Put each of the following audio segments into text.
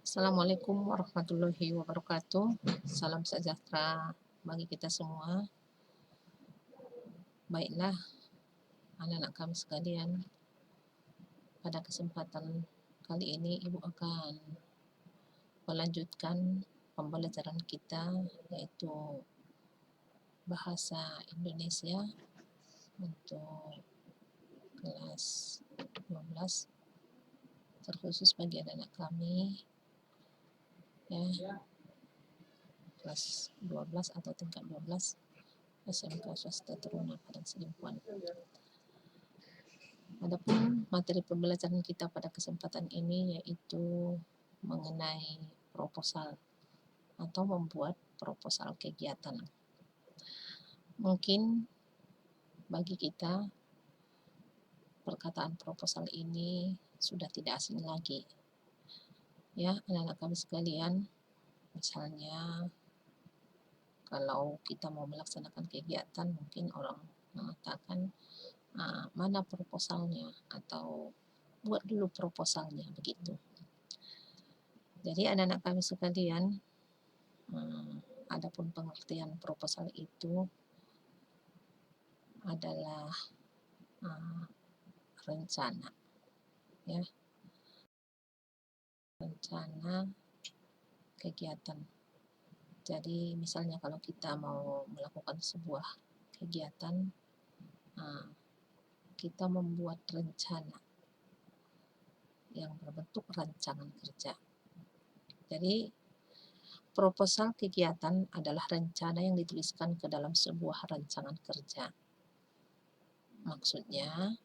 Assalamualaikum warahmatullahi wabarakatuh. Salam sejahtera bagi kita semua. Baiklah, anak-anak kami sekalian, pada kesempatan kali ini Ibu akan melanjutkan pembelajaran kita, yaitu bahasa Indonesia untuk kelas 12, terkhusus bagi anak-anak kami ya, kelas 12 atau tingkat 12 SMK Swasta Teruna Padang Sidimpuan. Adapun materi pembelajaran kita pada kesempatan ini yaitu mengenai proposal atau membuat proposal kegiatan. Mungkin bagi kita perkataan proposal ini sudah tidak asing lagi. Ya, anak-anak kami sekalian, misalnya kalau kita mau melaksanakan kegiatan, mungkin orang mengatakan mana proposalnya, atau buat dulu proposalnya, begitu. Jadi anak-anak kami sekalian, adapun pengertian proposal itu adalah rencana, ya, rencana kegiatan. Jadi misalnya kalau kita mau melakukan sebuah kegiatan, kita membuat rencana yang berbentuk rancangan kerja. Jadi proposal kegiatan adalah rencana yang dituliskan ke dalam sebuah rancangan kerja. Maksudnya,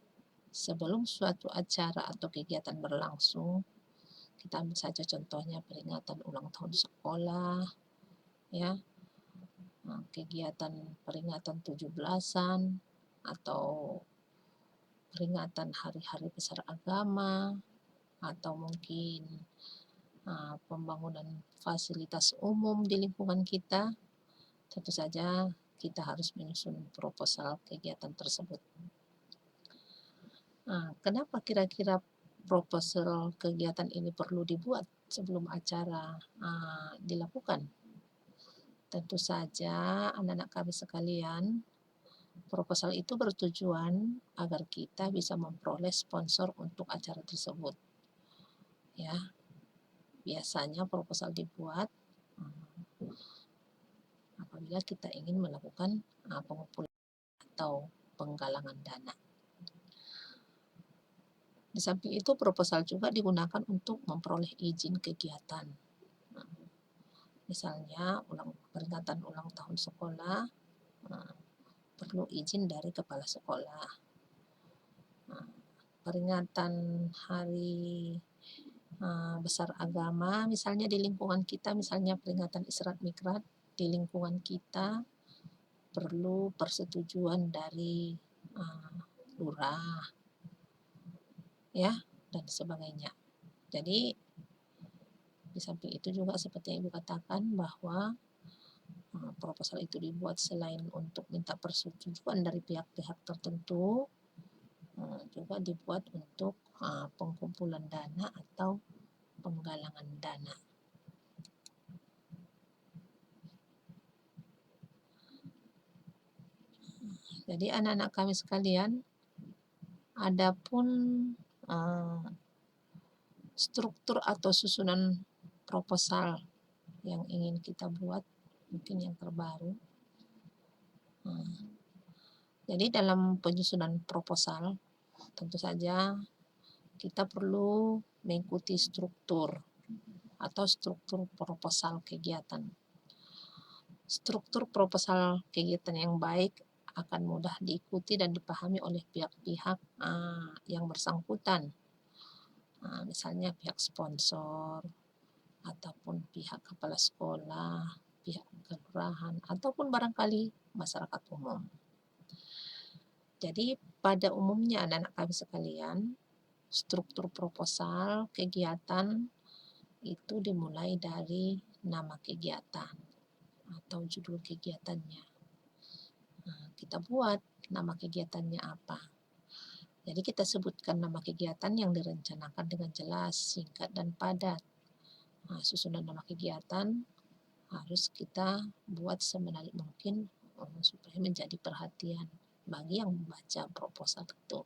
sebelum suatu acara atau kegiatan berlangsung, kita ambil saja contohnya peringatan ulang tahun sekolah, ya, kegiatan peringatan 17-an, atau peringatan hari-hari besar agama, atau mungkin pembangunan fasilitas umum di lingkungan kita. Tentu saja kita harus menyusun proposal kegiatan tersebut. Kenapa kira-kira proposal kegiatan ini perlu dibuat sebelum acara dilakukan? Tentu saja anak-anak kami sekalian, proposal itu bertujuan agar kita bisa memperoleh sponsor untuk acara tersebut. Ya, biasanya proposal dibuat apabila kita ingin melakukan pengumpulan atau penggalangan dana. Di samping itu, proposal juga digunakan untuk memperoleh izin kegiatan. Misalnya peringatan ulang tahun sekolah, perlu izin dari kepala sekolah. Peringatan hari besar agama, misalnya di lingkungan kita, misalnya peringatan Isra Mikraj di lingkungan kita, perlu persetujuan dari lurah, ya, dan sebagainya. Jadi di samping itu juga seperti yang Ibu katakan bahwa proposal itu dibuat selain untuk minta persetujuan dari pihak-pihak tertentu, juga dibuat untuk pengumpulan dana atau penggalangan dana. Jadi anak-anak kami sekalian, adapun struktur atau susunan proposal yang ingin kita buat, mungkin yang terbaru. Jadi dalam penyusunan proposal, tentu saja kita perlu mengikuti struktur atau struktur proposal kegiatan. Struktur proposal kegiatan yang baik akan mudah diikuti dan dipahami oleh pihak-pihak yang bersangkutan. Misalnya pihak sponsor, ataupun pihak kepala sekolah, pihak kelurahan, ataupun barangkali masyarakat umum. Jadi pada umumnya anak-anak kami sekalian, struktur proposal kegiatan itu dimulai dari nama kegiatan atau judul kegiatannya. Kita buat nama kegiatannya apa. Jadi kita sebutkan nama kegiatan yang direncanakan dengan jelas, singkat, dan padat. susunan nama kegiatan harus kita buat semenarik mungkin supaya menjadi perhatian bagi yang membaca proposal itu.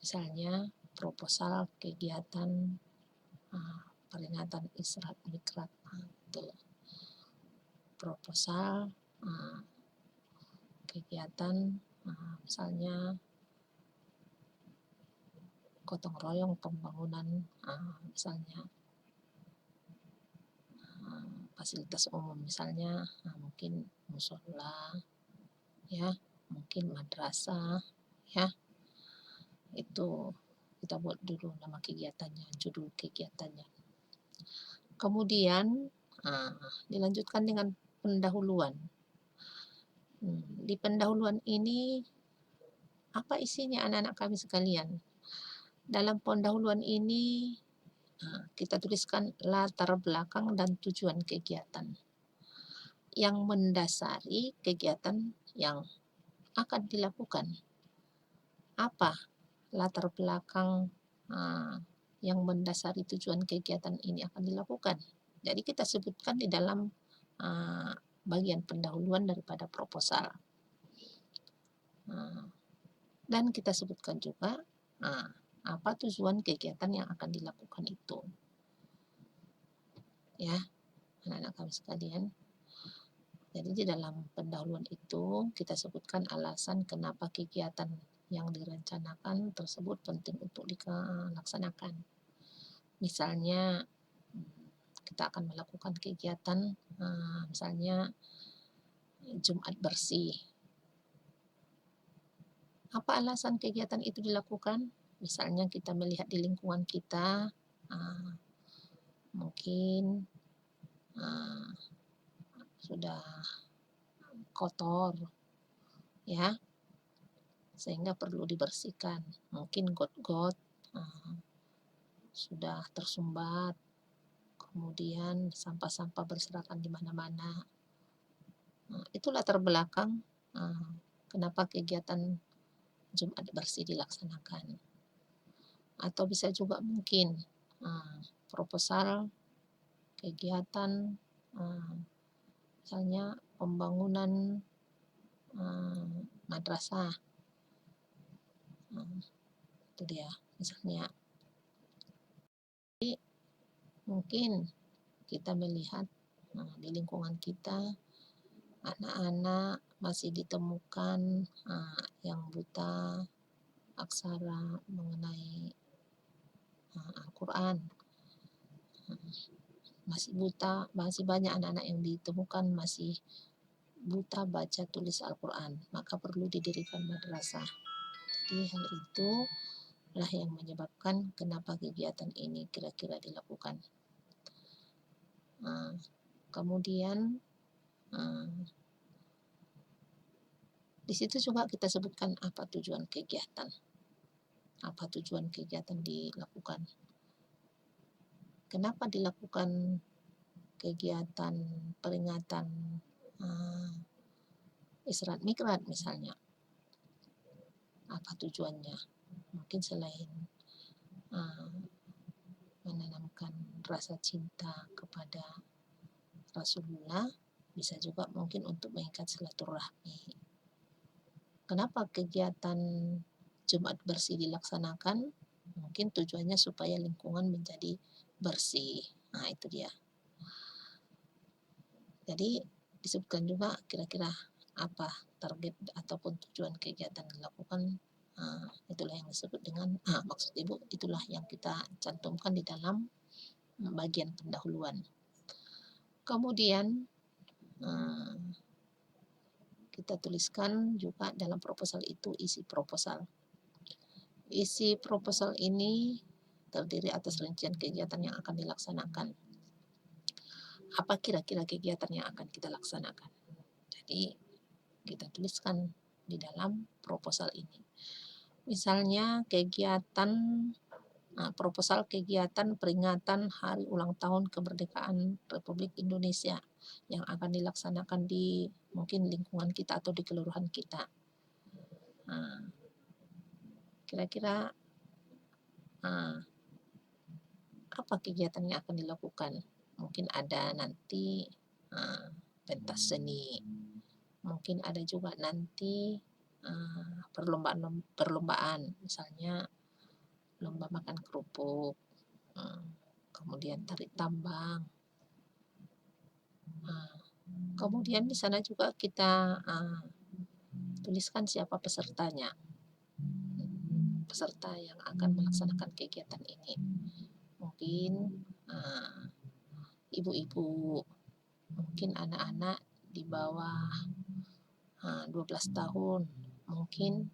Misalnya proposal kegiatan peringatan Isra Mikraj, itu proposal kegiatan misalnya gotong royong pembangunan misalnya fasilitas umum, misalnya mungkin musola, ya, mungkin madrasah, ya. Itu kita buat dulu nama kegiatannya, judul kegiatannya. Kemudian dilanjutkan dengan pendahuluan. Di pendahuluan ini apa isinya anak-anak kami sekalian? Dalam pendahuluan ini kita tuliskan latar belakang dan tujuan kegiatan yang mendasari kegiatan yang akan dilakukan. Apa latar belakang yang mendasari tujuan kegiatan ini akan dilakukan? Jadi kita sebutkan di dalam bagian pendahuluan daripada proposal. Dan kita sebutkan juga apa tujuan kegiatan yang akan dilakukan itu. Ya, anak-anak kami sekalian. Jadi di dalam pendahuluan itu kita sebutkan alasan kenapa kegiatan yang direncanakan tersebut penting untuk dilaksanakan. Misalnya kita akan melakukan kegiatan misalnya Jumat bersih. Apa alasan kegiatan itu dilakukan? Misalnya kita melihat di lingkungan kita mungkin sudah kotor, ya, sehingga perlu dibersihkan. Mungkin got-got sudah tersumbat, kemudian sampah-sampah berserakan di mana-mana. Itu latar belakang kenapa kegiatan Jumat bersih dilaksanakan. Atau bisa juga mungkin proposal kegiatan misalnya pembangunan madrasah. Itu dia misalnya. Jadi mungkin kita melihat di lingkungan kita anak-anak masih ditemukan yang buta aksara mengenai Al-Quran, masih buta, masih banyak anak-anak yang ditemukan masih buta baca tulis Al-Quran, maka perlu didirikan madrasah. Jadi hal itu lah yang menyebabkan kenapa kegiatan ini kira-kira dilakukan. Kemudian di situ juga kita sebutkan apa tujuan kegiatan. Apa tujuan kegiatan dilakukan? Kenapa dilakukan kegiatan peringatan Isra Mikraj misalnya? Apa tujuannya? Mungkin selain menanamkan rasa cinta kepada Rasulullah, bisa juga mungkin untuk mengikat silaturahmi. Kenapa kegiatan Jumat bersih dilaksanakan? Mungkin tujuannya supaya lingkungan menjadi bersih. Nah, itu dia. Jadi disebutkan juga kira-kira apa target ataupun tujuan kegiatan dilakukan. Itulah yang disebut dengan maksud ibu, itulah yang kita cantumkan di dalam bagian pendahuluan. Kemudian kita tuliskan juga dalam proposal itu isi proposal. Isi proposal ini terdiri atas rincian kegiatan yang akan dilaksanakan. Apa kira-kira kegiatan yang akan kita laksanakan? Jadi kita tuliskan di dalam proposal ini. Misalnya kegiatan proposal kegiatan peringatan Hari Ulang Tahun Kemerdekaan Republik Indonesia yang akan dilaksanakan di mungkin lingkungan kita atau di kelurahan kita. Kira-kira apa kegiatan yang akan dilakukan. Mungkin ada nanti pentas seni, mungkin ada juga nanti perlombaan, misalnya lomba makan kerupuk, kemudian tarik tambang. Kemudian di sana juga kita tuliskan siapa pesertanya, peserta yang akan melaksanakan kegiatan ini. Mungkin ibu-ibu, mungkin anak-anak di bawah 12 tahun, mungkin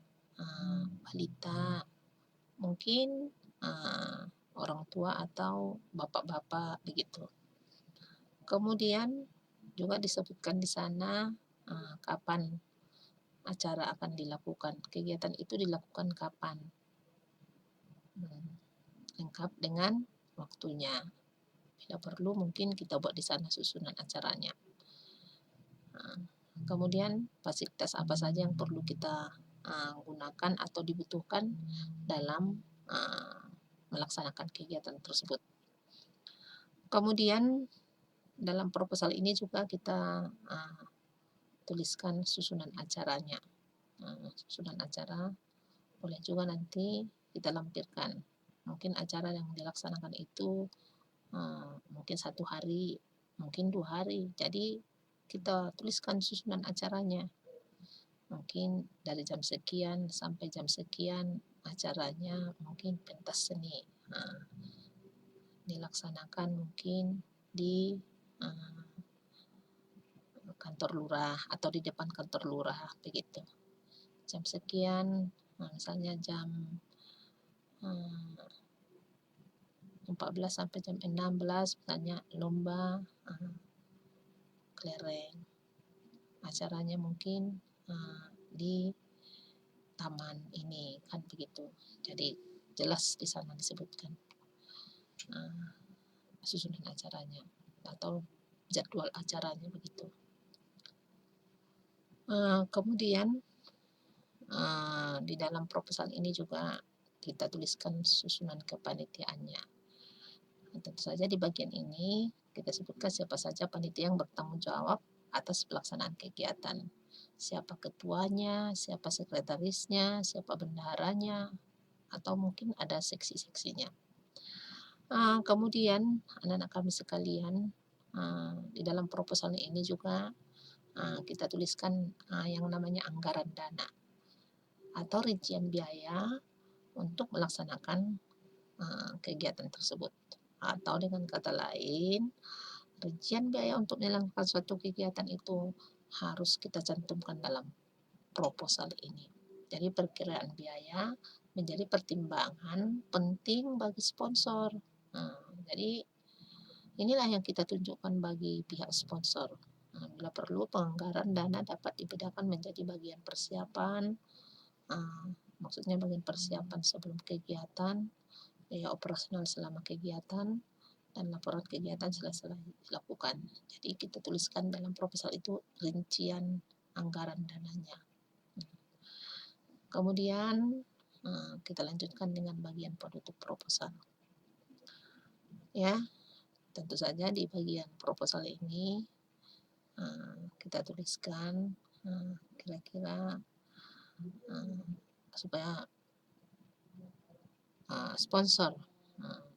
balita, mungkin orang tua atau bapak-bapak begitu. Kemudian juga disebutkan di sana kapan acara akan dilakukan, kegiatan itu dilakukan kapan, lengkap dengan waktunya. Bila perlu mungkin kita buat di sana susunan acaranya. Kemudian fasilitas apa saja yang perlu kita gunakan atau dibutuhkan dalam melaksanakan kegiatan tersebut. Kemudian dalam proposal ini juga kita tuliskan susunan acaranya. Susunan acara boleh juga nanti kita lampirkan. Mungkin acara yang dilaksanakan itu mungkin 1 hari, mungkin 2 hari. Jadi kita tuliskan susunan acaranya. Mungkin dari jam sekian sampai jam sekian acaranya, mungkin pentas seni. Dilaksanakan mungkin di kantor lurah atau di depan kantor lurah begitu. Jam sekian, misalnya jam 14 sampai jam 16 misalnya lomba kelereng. Acaranya mungkin di taman ini kan begitu. Jadi jelas di sana disebutkan susunan acaranya atau jadwal acaranya begitu. Kemudian di dalam proposal ini juga kita tuliskan susunan kepanitiaannya. Tentu saja di bagian ini kita sebutkan siapa saja panitia yang bertanggung jawab atas pelaksanaan kegiatan. Siapa ketuanya, siapa sekretarisnya, siapa bendaharanya, atau mungkin ada seksi-seksinya. Kemudian anak-anak kami sekalian, di dalam proposal ini juga kita tuliskan yang namanya anggaran dana atau rincian biaya untuk melaksanakan kegiatan tersebut. Atau dengan kata lain, rincian biaya untuk melakukan suatu kegiatan itu harus kita cantumkan dalam proposal ini. Jadi perkiraan biaya menjadi pertimbangan penting bagi sponsor. Jadi inilah yang kita tunjukkan bagi pihak sponsor. Bila perlu penganggaran dana dapat dibedakan menjadi bagian persiapan, maksudnya bagian persiapan sebelum kegiatan, biaya operasional selama kegiatan, dan laporan kegiatan selesai dilakukan. Jadi kita tuliskan dalam proposal itu rincian anggaran dananya. Kemudian kita lanjutkan dengan bagian penutup proposal. Ya, tentu saja di bagian proposal ini kita tuliskan kira-kira supaya sponsor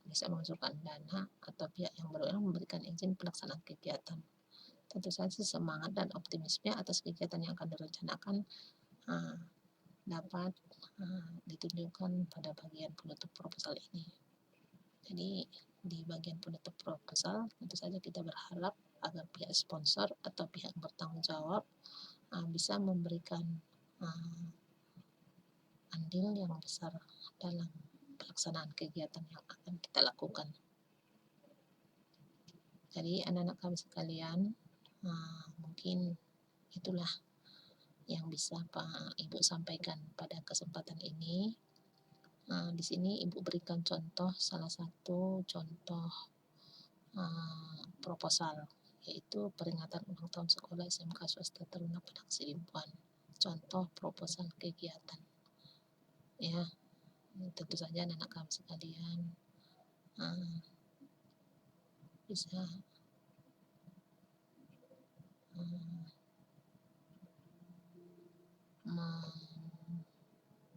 bisa mengusulkan dana atau pihak yang berwenang memberikan izin pelaksanaan kegiatan. Tentu saja semangat dan optimisme atas kegiatan yang akan direncanakan dapat ditunjukkan pada bagian penutup proposal ini. Jadi di bagian penutup proposal tentu saja kita berharap agar pihak sponsor atau pihak yang bertanggung jawab bisa memberikan andil yang besar dalam pelaksanaan kegiatan yang akan kita lakukan. Jadi anak-anak kami sekalian, mungkin itulah yang bisa Pak Ibu sampaikan pada kesempatan ini. Di sini Ibu berikan contoh, salah satu contoh proposal, yaitu peringatan ulang tahun sekolah SMK Swasta Taruna Padang Sidimpuan. Contoh proposal kegiatan. Ya, tentu saja anak-anak kami sekalian, bisa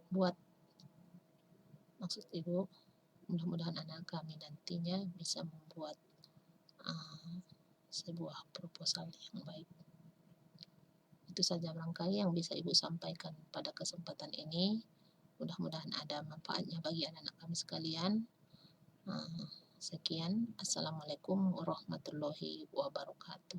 membuat, maksud Ibu, mudah-mudahan anak kami nantinya bisa membuat sebuah proposal yang baik. Itu saja barangkali yang bisa Ibu sampaikan pada kesempatan ini. Mudah-mudahan ada manfaatnya bagi anak-anak kami sekalian. Sekian, Assalamualaikum warahmatullahi wabarakatuh.